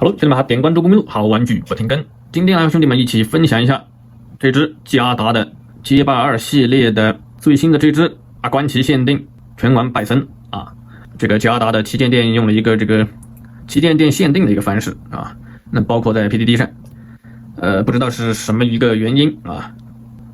Hello，兄弟们好，点关注公屏路，好玩具不停更。今天来和兄弟们一起分享一下这只佳达的街霸2系列的最新的这只关旗限定拳王拜森啊。这个佳达的旗舰店用了一个这个旗舰店限定的一个方式啊，那包括在 PDD 上，不知道是什么一个原因啊。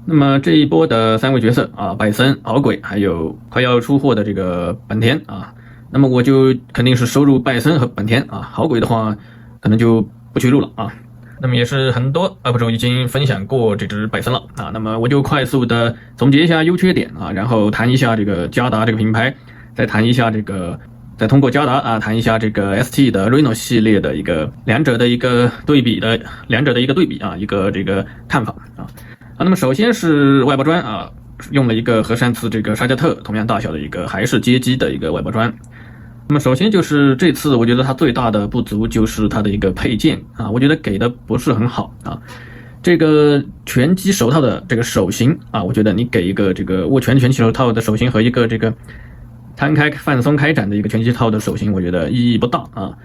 那么这一波的3位角色啊，拜森、好鬼，还有快要出货的这个本田啊，那么我就肯定是收入拜森和本田啊，好鬼的话可能就不去录了啊。那么也是很多UP主已经分享过这只拜森了啊，那么我就快速的总结一下优缺点啊，然后谈一下这个佳达这个品牌，再谈一下这个，再通过佳达啊谈一下这个 ST 的 Reno 系列的两者的一个对比啊，一个这个看法啊。那么首先是外包装啊，用了一个和上次这个沙加特同样大小的一个还是街机的一个外包装。那么首先就是这次我觉得它最大的不足就是它的一个配件啊，我觉得给的不是很好啊。这个拳击手套的这个手型啊，我觉得你给一个这个握拳拳击手套的手型和一个这个摊开放松开展的一个拳击套的手型，我觉得意义不大啊。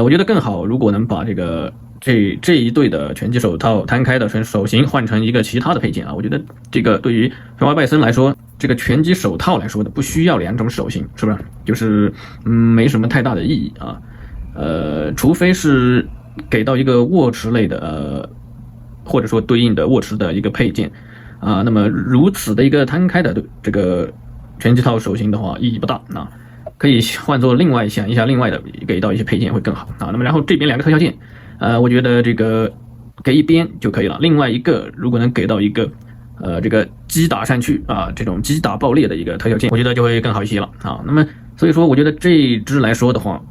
我觉得更好，如果能把这个这一对的拳击手套摊开的手型换成一个其他的配件啊，我觉得这个对于拳王拜森来说，这个拳击手套来说的不需要2种手型，是不是？就是没什么太大的意义啊。除非是给到一个握持类的或者说对应的握持的一个配件啊，那么如此的一个摊开的这个拳击套手型的话意义不大啊。可以换做想一下另外的给到一些配件会更好啊。那么然后这边2个特效键，我觉得这个给一边就可以了。另外一个如果能给到一个这个击打上去啊，这种击打爆裂的一个特效键，我觉得就会更好一些了啊。那么所以说我觉得这一支来说的话，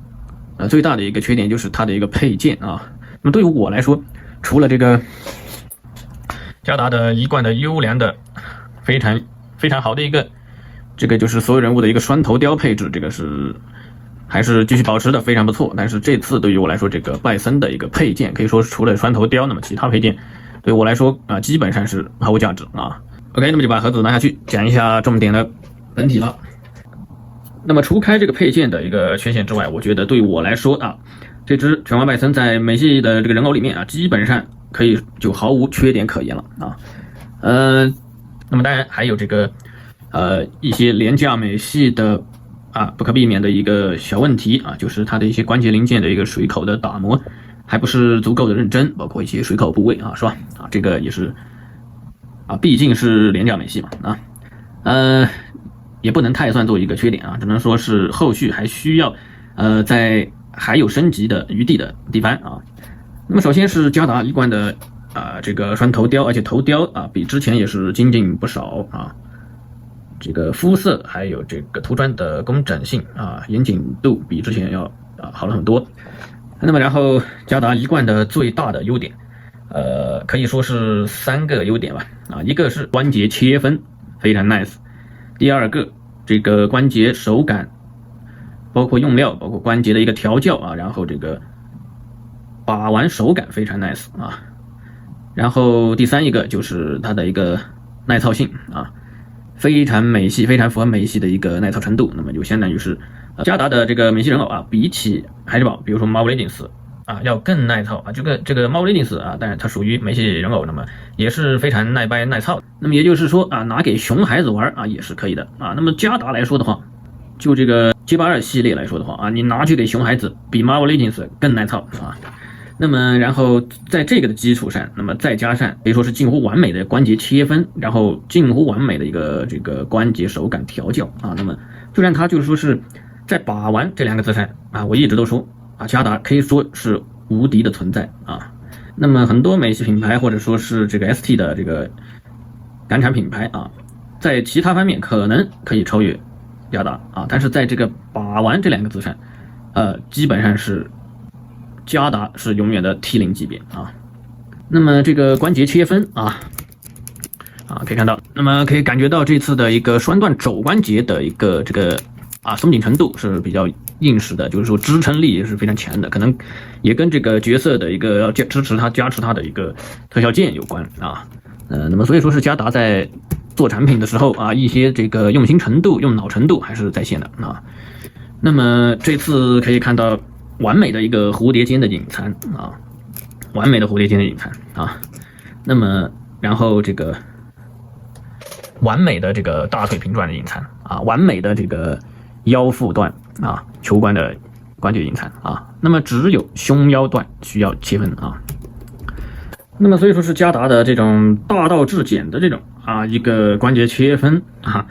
最大的一个缺点就是它的一个配件啊。那么对于我来说，除了这个佳达的一贯的优良的非常好的一个这个就是所有人物的一个双头雕配置，这个还是继续保持的非常不错。但是这次对于我来说，这个拜森的一个配件可以说是除了双头雕，那么其他配件对我来说基本上是毫无价值啊。OK， 那么就把盒子拿下去，讲一下重点的本体了。那么除开这个配件的一个缺陷之外，我觉得对我来说啊，这只拳王拜森在美系的这个人偶里面啊，基本上可以就毫无缺点可言了啊。那么当然还有这个一些廉价美系的不可避免的一个小问题啊，就是它的一些关节零件的一个水口的打磨还不是足够的认真，包括一些水口部位啊，是吧？这个也是毕竟是廉价美系嘛也不能太算作一个缺点啊，只能说是后续还需要在还有升级的余地的地方啊。那么首先是佳达一贯的这个双头雕，而且头雕比之前也是精进不少啊。这个肤色还有这个涂装的工整性严谨度比之前要好了很多。那么然后佳达一贯的最大的优点可以说是3个优点吧一个是关节切分非常 nice， 第二个这个关节手感包括用料包括关节的一个调教然后这个把玩手感非常 nice然后第3一个就是它的一个耐操性非常美系，非常符合美系的一个耐操程度。那么就相当于是佳达的这个美系人偶比起海之宝，比如说猫雷丁斯要更耐操这个猫雷丁斯当然它属于美系人偶，那么也是非常耐掰耐操。那么也就是说拿给熊孩子玩也是可以的那么佳达来说的话，就这个街霸2系列来说的话你拿去给熊孩子比 Marvel Legends 更耐操那么然后在这个的基础上，那么再加上可以说是近乎完美的关节切分，然后近乎完美的一个这个关节手感调教那么就让它就是说是在把玩这2个字上我一直都说佳达可以说是无敌的存在那么很多美系品牌或者说是这个 ST 的这个港产品牌在其他方面可能可以超越佳达但是在这个把玩这2个字上基本上是佳达是永远的 T0 级别那么这个关节切分可以看到，那么可以感觉到这次的一个双段肘关节的一个这个松紧程度是比较硬实的，就是说支撑力也是非常强的，可能也跟这个角色的一个要加持它的一个特效键有关那么所以说是佳达在做产品的时候一些这个用心程度用脑程度还是在线的那么这次可以看到完美的一个蝴蝶间的隐藏啊，完美的蝴蝶间的隐藏啊。那么然后这个完美的这个大腿平转的隐藏啊，完美的这个腰腹段啊球关的关节隐藏啊。那么只有胸腰段需要切分啊。那么所以说是佳达的这种大道至简的这种一个关节切分啊，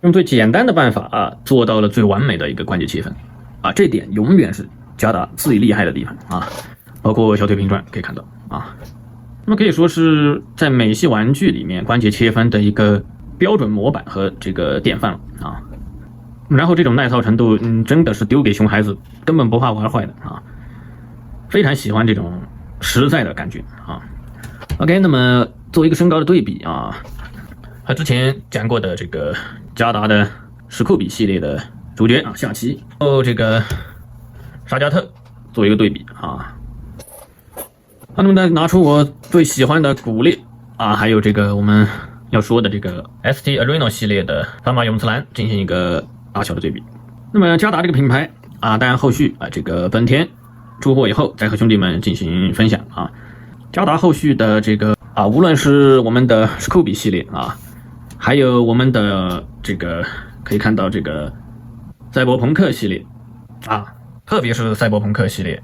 用最简单的办法做到了最完美的一个关节切分啊，这点永远是佳达最厉害的地方啊。包括小腿平转可以看到啊，那么可以说是在美系玩具里面关节切分的一个标准模板和这个典范了啊。然后这种耐操程度，真的是丢给熊孩子根本不怕玩坏的啊，非常喜欢这种实在的感觉啊。OK， 那么作为一个身高的对比啊，和之前讲过的这个佳达的史酷比系列的主角夏奇，这个沙加特作为一个对比啊。那么再拿出我最喜欢的骨裂还有这个我们要说的这个 ST Areno 系列的斑马永次郎进行一个大小的对比。那么佳达这个品牌当然后续这个本田出货以后再和兄弟们进行分享啊。佳达后续的这个无论是我们的史酷比系列还有我们的这个可以看到这个赛博朋克系列特别是赛博朋克系列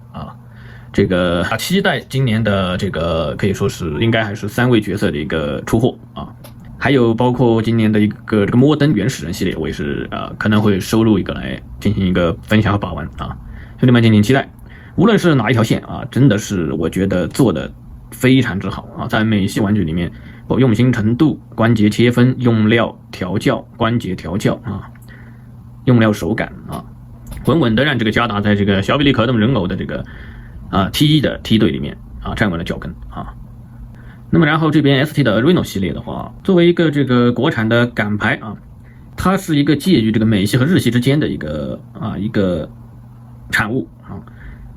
这个期待今年的这个可以说是应该还是3位角色的一个出货还有包括今年的一个这个摩登原始人系列，我也是可能会收录一个来进行一个分享和把玩兄弟们敬请期待。无论是哪一条线真的是我觉得做的非常之好在美系玩具里面，用心程度、关节切分、用料调教、关节调教用料手感稳稳的让这个佳达在这个小比例可动人偶的这个T1的梯队里面站稳了脚跟那么然后这边 ST 的 Areno 系列的话，作为一个这个国产的港牌它是一个介于这个美系和日系之间的一个产物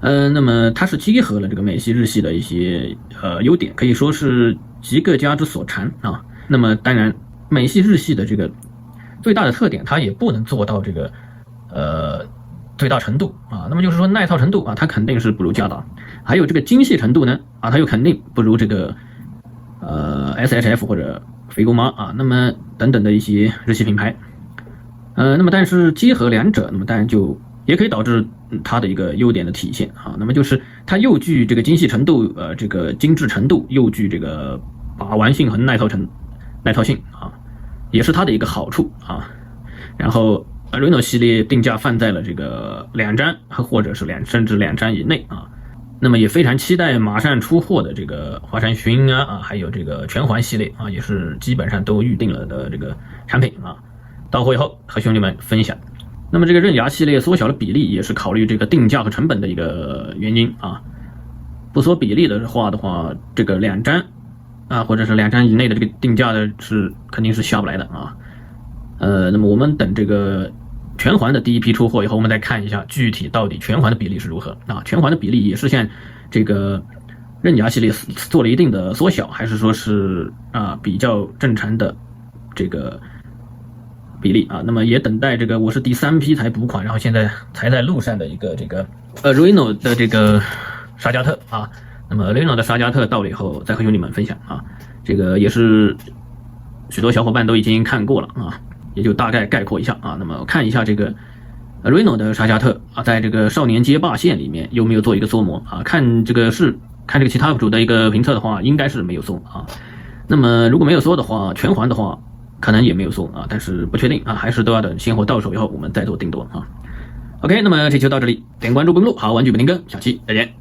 那么它是结合了这个美系日系的一些优点，可以说是集各家之所长那么当然美系日系的这个最大的特点，它也不能做到这个最大程度那么就是说耐操程度它肯定是不如佳达，还有这个精细程度呢它又肯定不如这个SHF 或者肥姑妈那么等等的一些日系品牌那么但是结合两者，那么当然就也可以导致它的一个优点的体现那么就是它又具这个精细程度这个精致程度，又具这个把玩性和耐操性也是它的一个好处然后Areno 系列定价放在了这个2张或者是甚至2张以内那么也非常期待马上出货的这个华山勋还有这个全环系列也是基本上都预定了的这个产品到货以后和兄弟们分享。那么这个刃牙系列缩小了比例，也是考虑这个定价和成本的一个原因不缩比例的话这个2张或者是2张以内的这个定价的是肯定是下不来的那么我们等这个全环的第一批出货以后，我们再看一下具体到底全环的比例是如何全环的比例也是像这个刃牙系列做了一定的缩小，还是说是比较正常的这个比例那么也等待这个我是第3批才补款，然后现在才在路上的一个这个Areno 的这个沙加特那么 Areno 的沙加特到了以后再和兄弟们分享这个也是许多小伙伴都已经看过了也就大概概括一下那么看一下这个 Areno 的沙加特在这个少年街霸线里面有没有做一个缩模看这个其他主的一个评测的话，应该是没有缩那么如果没有缩的话，全环的话可能也没有缩但是不确定还是都要等现货到手以后我们再做定夺OK， 那么这期就到这里，点关注不迷路，好玩具不停更，下期再见。